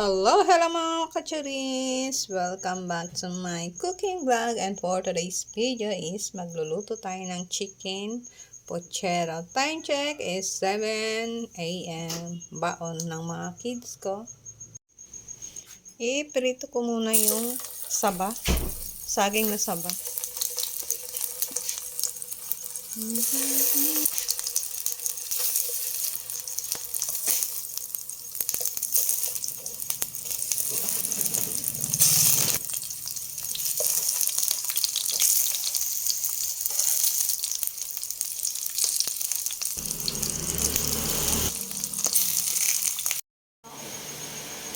Hello mga kachuris! Welcome back to my cooking vlog, and for today's video is magluluto tayo ng chicken pochero. Time check is 7 a.m. Baon ng mga kids ko. Iprito ko muna yung saba, saging na saba.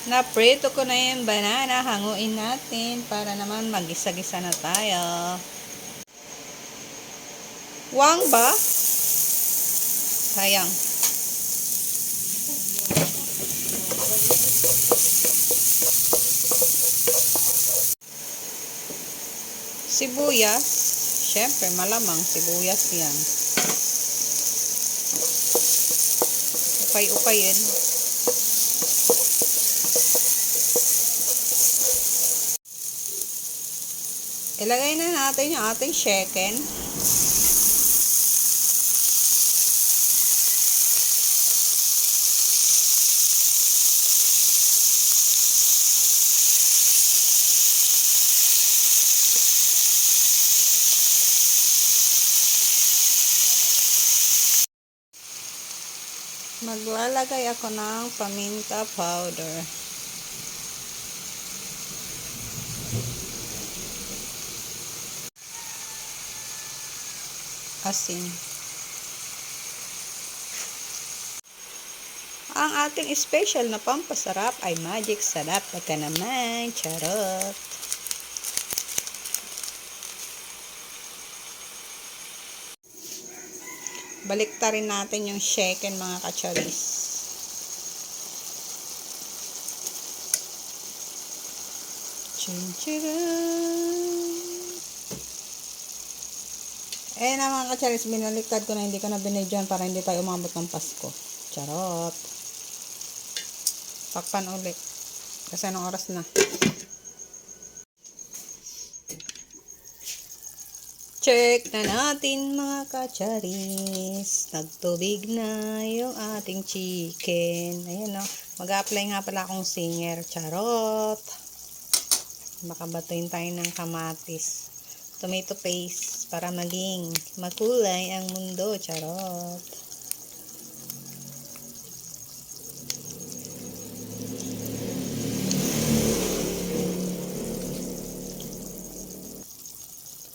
Naprito ko na yung banana. Hanguin natin para naman mag-gisa-gisa na tayo. Wang ba? Sayang. Sibuyas. Syempre, malamang sibuyas yan. Ukay-ukayin. Ilagay na natin yung ating chicken. Maglalagay ako ng paminta powder. Asin. Ang ating special na pampasarap ay magic sarap. Baka naman, charot. Baliktarin natin yung chicken mga kacharis. Na mga kacharis, binaliktad ko na, hindi ko na binidyoan para hindi tayo umabot ng Pasko. Charot. Takpan ulit. Kasi anong oras na? Check na natin mga kacharis. Nagtubig na yung ating chicken. Ayan o. Mag-a-apply nga pala akong singer. Charot. Baka batuin tayo ng kamatis. Tomato paste para maging makulay ang mundo. Charot.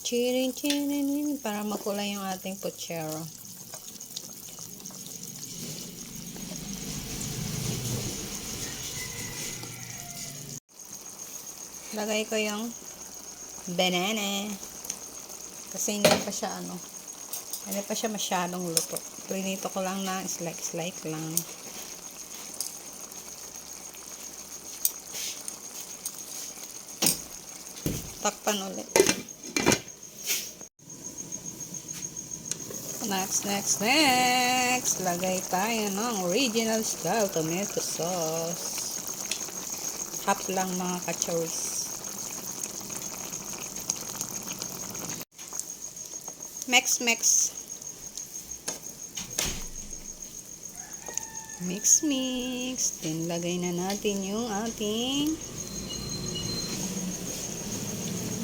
Chirin para makulay yung ating pochero. Lagay ko yung banana. Kasi hindi pa siya hindi pa siya masyadong luto. Prinito ko lang na slice lang. Takpan ulit. Next. Lagay tayo ng original style tomato sauce. Half lang mga kachoris. Mix. Then lagay na natin yung ating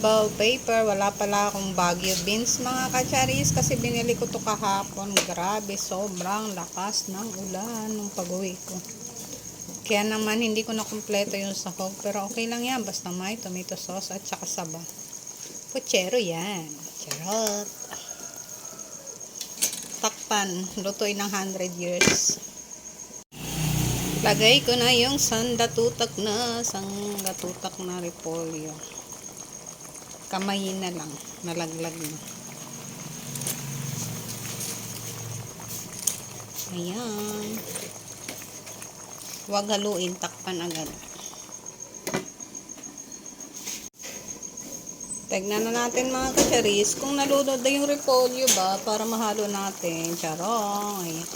bell pepper. Wala pala akong Baguio beans mga kacharis kasi binili ko to kahapon. Grabe, sobrang lakas ng ulan nung pag-uwi ko. Kaya naman hindi ko na kumpleto yung sahog, pero okay lang yan basta may tomato sauce at saka saba. Pochero yan. Charot. Takpan. Lutuin ng 100 years. Lagay ko na yung sangatutak na repolyo. Kamayin na lang. Nalaglag na. Ayan. Huwag haluin. Takpan agad. Tignan na natin mga kacharis kung nalunod na yung repolyo ba para mahalo natin. Charong. Ayan.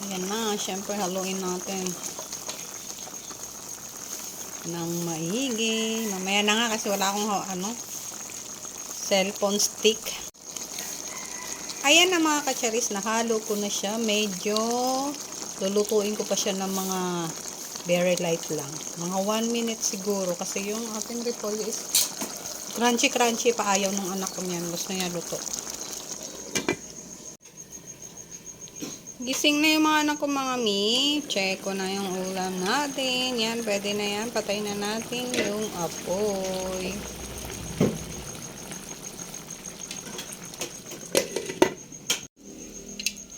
Ayan na. Siyempre haluin natin. ng maigi. Mamaya na nga kasi wala akong cellphone stick. Ayan na mga kacharis, nahalo ko na siya. Medyo lulutuin ko pa siya ng mga very light lang. Mga 1 minute siguro kasi yung ating repolyo is crunchy pa, ayaw ng anak ko niyan. Gusto niya luto. Gising na yung mga anak ko mga mi. Check ko na yung ulam natin. Yan, pwede na yan. Patay na natin yung apoy.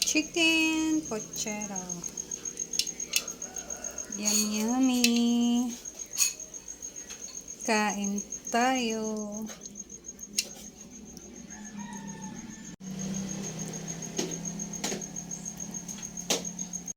Chicken pochera. Yummy. Kain tayo.